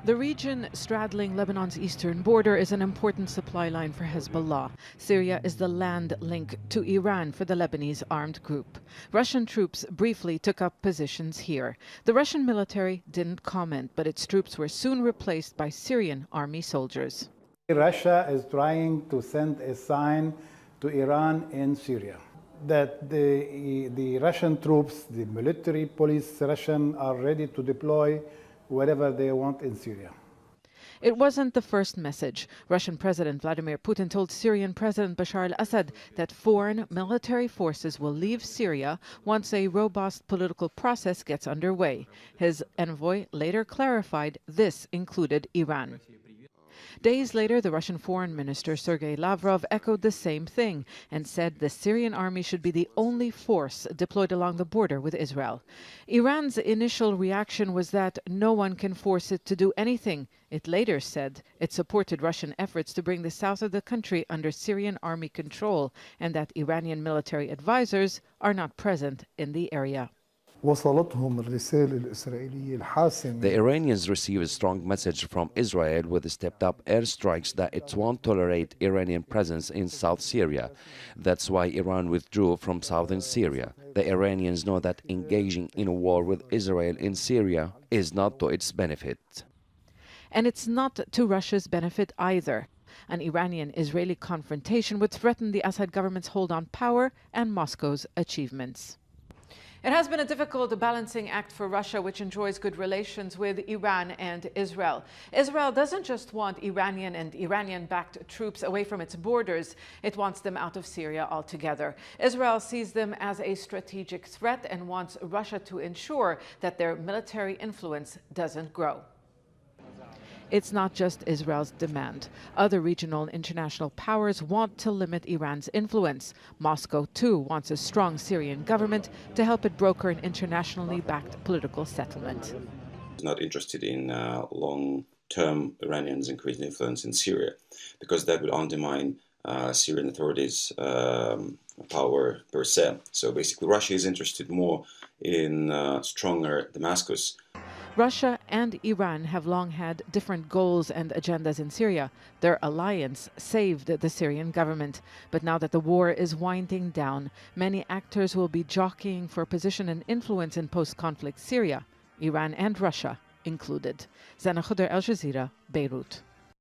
The region straddling Lebanon's eastern border is an important supply line for Hezbollah. Syria is the land link to Iran for the Lebanese armed group. Russian troops briefly took up positions here. The Russian military didn't comment, but its troops were soon replaced by Syrian army soldiers. Russia is trying to send a sign to Iran in Syria that the Russian troops, the military police Russian, are ready to deploy wherever they want in Syria. It wasn't the first message. Russian President Vladimir Putin told Syrian President Bashar al-Assad that foreign military forces will leave Syria once a robust political process gets underway. His envoy later clarified this included Iran. Days later, the Russian Foreign Minister Sergei Lavrov echoed the same thing and said the Syrian army should be the only force deployed along the border with Israel. Iran's initial reaction was that no one can force it to do anything. It later said it supported Russian efforts to bring the south of the country under Syrian army control and that Iranian military advisors are not present in the area. The Iranians received a strong message from Israel with stepped-up airstrikes that it won't tolerate Iranian presence in South Syria. That's why Iran withdrew from southern Syria. The Iranians know that engaging in a war with Israel in Syria is not to its benefit. And it's not to Russia's benefit either. An Iranian-Israeli confrontation would threaten the Assad government's hold on power and Moscow's achievements. It has been a difficult balancing act for Russia, which enjoys good relations with Iran and Israel. Israel doesn't just want Iranian and Iranian-backed troops away from its borders. It wants them out of Syria altogether. Israel sees them as a strategic threat and wants Russia to ensure that their military influence doesn't grow. It's not just Israel's demand. Other regional and international powers want to limit Iran's influence. Moscow, too, wants a strong Syrian government to help it broker an internationally backed political settlement. It's not interested in long-term Iranians' increased influence in Syria, because that would undermine Syrian authorities' power per se. So basically, Russia is interested more in stronger Damascus. Russia and Iran have long had different goals and agendas in Syria. Their alliance saved the Syrian government. But now that the war is winding down, many actors will be jockeying for position and influence in post-conflict Syria, Iran and Russia included. Zana Khuder, Al Jazeera, Beirut.